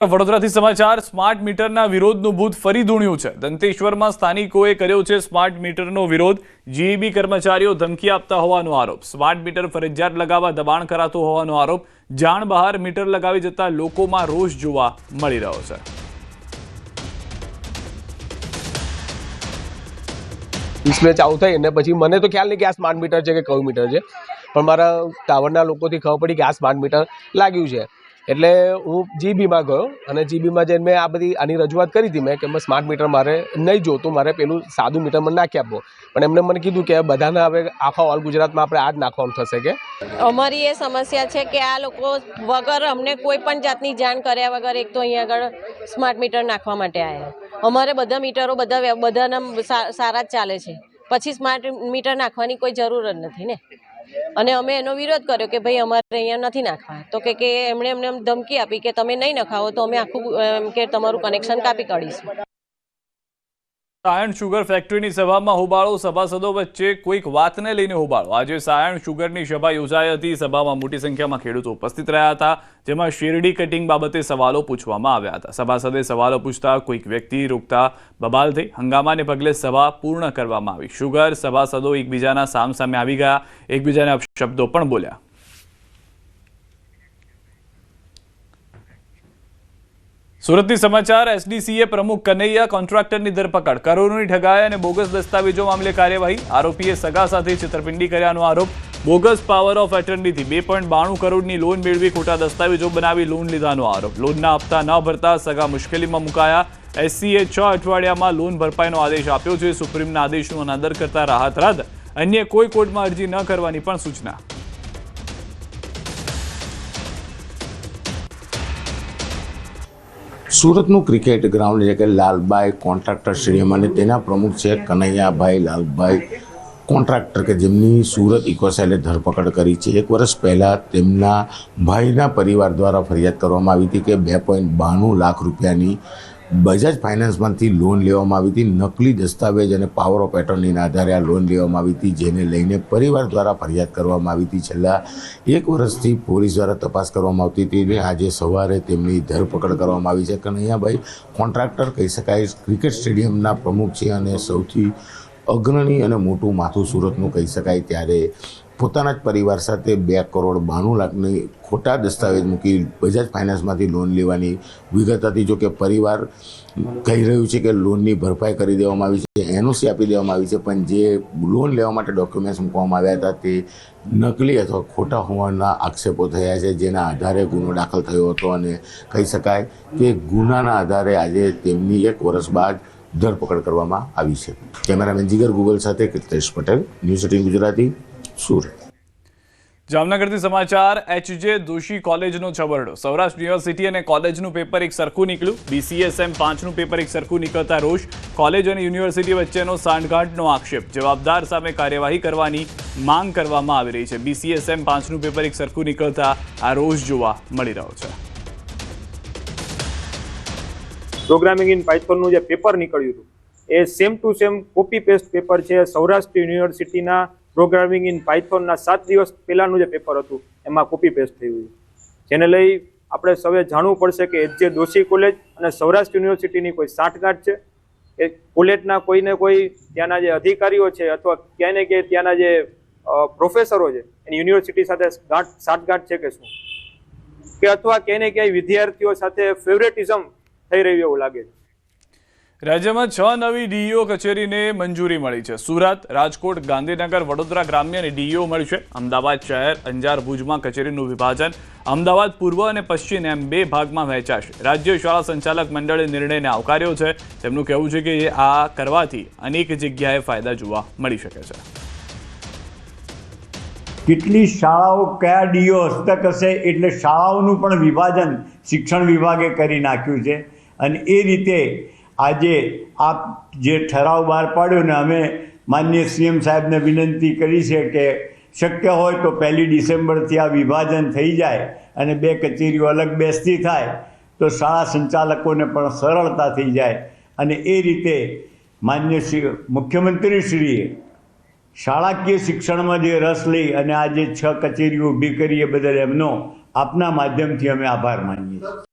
વડોદરાથી સમાચાર સ્માર્ટ મીટરના વિરોધનું ભૂત ફરી ધૂણ્યું છે। દંતેશ્વરમાં સ્થાનિકોએ કર્યો છે સ્માર્ટ મીટરનો વિરોધ। જીઈબી કર્મચારીઓ ધમકી આપતા હોવાનો આરોપ। સ્માર્ટ મીટર ફરજિયાત લગાવવા દબાણ કરાતો હોવાનો આરોપ। જાણ બહાર મીટર લગાવી જતા લોકોમાં રોષ જોવા મળી રહ્યો છે। ડિસ્પ્લે ચાલુ થઈ અને પછી મને તો ખ્યાલ નહીં કે આ સ્માર્ટ મીટર છે કે કયું મીટર છે, પણ મારા ટાવરના લોકોથી ખબર પડી કે આ સ્માર્ટ મીટર લાગ્યું છે। એટલે હું જીબીમાં ગયો અને જીબીમાં જઈને મેં આ બધી આની રજૂઆત કરી હતી મેં કે સ્માર્ટ મીટર મારે નહીં જોતું, મારે પેલું સાદું મીટર મને નાખી આપો। પણ એમને મને કીધું કે બધાને હવે આખા ઓલ ગુજરાતમાં આપણે આ જ નાખવાનું થશે। કે અમારી એ સમસ્યા છે કે આ લોકો વગર અમને કોઈ પણ જાતની જાણ કર્યા વગર એક તો અહીંયા આગળ સ્માર્ટ મીટર નાખવા માટે આવ્યા। અમારે બધા મીટરો બધાના સારા જ ચાલે છે, પછી સ્માર્ટ મીટર નાખવાની કોઈ જરૂર જ નથી ને। અને અમે એનો વિરોધ કર્યો કે ભાઈ અમારે અહીંયા નથી નાખવા, તો કે એમણે અમને ધમકી આપી કે તમે નહીં નખાવો તો અમે આખું કે તમારું કનેક્શન કાપી કાઢીશું। સાયણ શુગર ફેક્ટરીની સભામાં હોબાળો। સભાસદો વચ્ચે કોઈક વાતને લઈને હોબાળો। આજે સાયણ શુગરની સભા યોજાઈ હતી। સભામાં મોટી સંખ્યામાં ખેડૂતો ઉપસ્થિત રહ્યા હતા, જેમાં શેરડી કટિંગ બાબતે સવાલો પૂછવામાં આવ્યા હતા। સભાસદે સવાલો પૂછતા કોઈક વ્યક્તિ રોકતા બબાલ થઈ। હંગામાને પગલે સભા પૂર્ણ કરવામાં આવી। શુગર સભાસદો એકબીજાના સામસામે આવી ગયા, એકબીજાને અપશબ્દો પણ બોલ્યા। સુરતની સમાચાર। એસડીસીએ પ્રમુખ કનૈયા કોન્ટ્રાક્ટરની ધરપકડ। કરોડોની ઠગાઈ અને બોગસ દસ્તાવેજો મામલે કાર્યવાહી। આરોપીએ સગા સાથે છેતરપિંડી કર્યાનો આરોપ। બોગસ પાવર ઓફ એટર્નીથી 2.92 કરોડની લોન મેળવી ખોટા દસ્તાવેજો બનાવી લોન લીધાનો આરોપ। લોનના હપ્તા ન ભરતા સગા મુશ્કેલીમાં મુકાયા। એસસીએ 6 અઠવાડિયામાં લોન ભરપાઈનો આદેશ આપ્યો છે। સુપ્રીમના આદેશનો અનાદર કરતા રાહત રદ। અન્ય કોઈ કોર્ટમાં અરજી ન કરવાની પણ સૂચના। સુરતનું ક્રિકેટ ગ્રાઉન્ડ એટલે કે લાલભાઈ કોન્ટ્રાક્ટર સ્ટેડિયમ અને તેના પ્રમુખ છે કનૈયાભાઈ લાલભાઈ કોન્ટ્રાક્ટર કે જેમની સુરત ઇકોસાઇલે ધરપકડ કરી છે। 1 વર્ષ પહેલાં તેમના ભાઈના પરિવાર દ્વારા ફરિયાદ કરવામાં આવી હતી કે 2.92 લાખ રૂપિયાની બજાજ ફાઇનાન્સમાંથી લોન લેવામાં આવી હતી। નકલી દસ્તાવેજ અને પાવર ઓફ એટર્નીના આધારે આ લોન લેવામાં આવી હતી, જેને લઈને પરિવાર દ્વારા ફરિયાદ કરવામાં આવી હતી। છેલ્લા 1 વર્ષથી પોલીસ દ્વારા તપાસ કરવામાં આવતી હતી અને આજે સવારે તેમની ધરપકડ કરવામાં આવી છે। કનૈયાભાઈ કોન્ટ્રાક્ટર કહી શકાય ક્રિકેટ સ્ટેડિયમના પ્રમુખ છે અને સૌથી અગ્રણી અને મોટું માથું સુરતનું કહી શકાય। ત્યારે પોતાના જ પરિવાર સાથે 2.92 લાખની ખોટા દસ્તાવેજ મૂકી બજાજ ફાઇનાન્સમાંથી લોન લેવાની વિગત હતી। જો કે પરિવાર કહી રહ્યું છે કે લોનની ભરપાઈ કરી દેવામાં આવી છે, એનઓસી આપી દેવામાં આવી છે, પણ જે લોન લેવા માટે ડોક્યુમેન્ટ્સ મૂકવામાં આવ્યા હતા તે નકલી અથવા ખોટા હોવાના આક્ષેપો થયા છે, જેના આધારે ગુનો દાખલ થયો હતો અને કહી શકાય કે ગુનાના આધારે આજે તેમની 1 વર્ષ બાદ ધરપકડ કરવામાં આવી છે। કેમેરામેન જીગર ગૂગલ સાથે કીર્તેશ પટેલ, ન્યૂઝ 18 ગુજરાતી, સુરત। જામનગરથી સમાચાર। એચજે દોશી કોલેજનો છબરડો। સૌરાષ્ટ્ર યુનિવર્સિટી અને કોલેજનું પેપર એક સરખું નીકળ્યું। BCSM 5નું પેપર એક સરખું નીકળતા રોષ। કોલેજ અને યુનિવર્સિટી વચ્ચેનો સાંઠગાંઠનો આક્ષેપ। જવાબદાર સામે કાર્યવાહી કરવાની માંગ કરવામાં આવી રહી છે। BCSM 5નું પેપર એક સરખું નીકળતા આ રોષ જોવા મળી રહ્યો છે। પ્રોગ્રામિંગ ઇન પાયથોનનું જે પેપર નીકળ્યું હતું એ same to same copy paste paper છે સૌરાષ્ટ્ર યુનિવર્સિટીના પ્રોગ્રામિંગ ઇન પાયથોનના 7 દિવસ પહેલાંનું જે પેપર હતું એમાં કોપી પેસ્ટ થયું છે, જેને લઈ આપણે સૌએ જાણવું પડશે કે એચજે દોશી કોલેજ અને સૌરાષ્ટ્ર યુનિવર્સિટીની કોઈ સાંઠગાંઠ છે કે કોલેજના કોઈને કોઈ ત્યાંના જે અધિકારીઓ છે અથવા ક્યાંય ને ક્યાંય ત્યાંના જે પ્રોફેસરો છે એની યુનિવર્સિટી સાથે સાંઠગાંઠ છે કે શું, કે અથવા ક્યાંય ને ક્યાંય વિદ્યાર્થીઓ સાથે ફેવરેટિઝમ થઈ રહ્યું એવું લાગે છે। રાજ્યમાં 6 નવી ડીઈઓ કચેરીને મંજૂરી મળી છે। સુરત, રાજકોટ, ગાંધીનગર, વડોદરા ગ્રામ્ય અને ડીઈઓ મળશે। અમદાવાદ શહેર, અંજાર, ભુજમાં કચેરીનું વિભાજન। અમદાવાદ પૂર્વ અને પશ્ચિમ એમ 2 ભાગમાં વહેંચાશે। રાજ્ય શાળા સંચાલક મંડળે નિર્ણયને આવકાર્યો છે। તેમનું કહેવું છે કે આ કરવાથી અનેક જગ્યાએ ફાયદા જોવા મળી શકે છે। કેટલી શાળાઓ કયા ડીઓ હસ્તક હશે એટલે શાળાઓનું પણ વિભાજન શિક્ષણ વિભાગે કરી નાખ્યું છે અને એ રીતે આજે આ જે ઠરાવ બહાર પાડ્યો ને અમે માનનીય CM સાહેબને વિનંતી કરી છે કે શક્ય હોય તો 1 ડિસેમ્બરથી આ વિભાજન થઈ જાય અને 2 કચેરીઓ અલગ બેસતી થાય તો શાળા સંચાલકોને પણ સરળતા થઈ જાય અને એ રીતે માનનીય મુખ્યમંત્રીશ્રીએ શાળાકીય શિક્ષણમાં જે રસ લઈ અને આજે 6 કચેરીઓ ઊભી કરી એ બદલ એમનો આપના માધ્યમથી અમે આભાર માનીએ છીએ।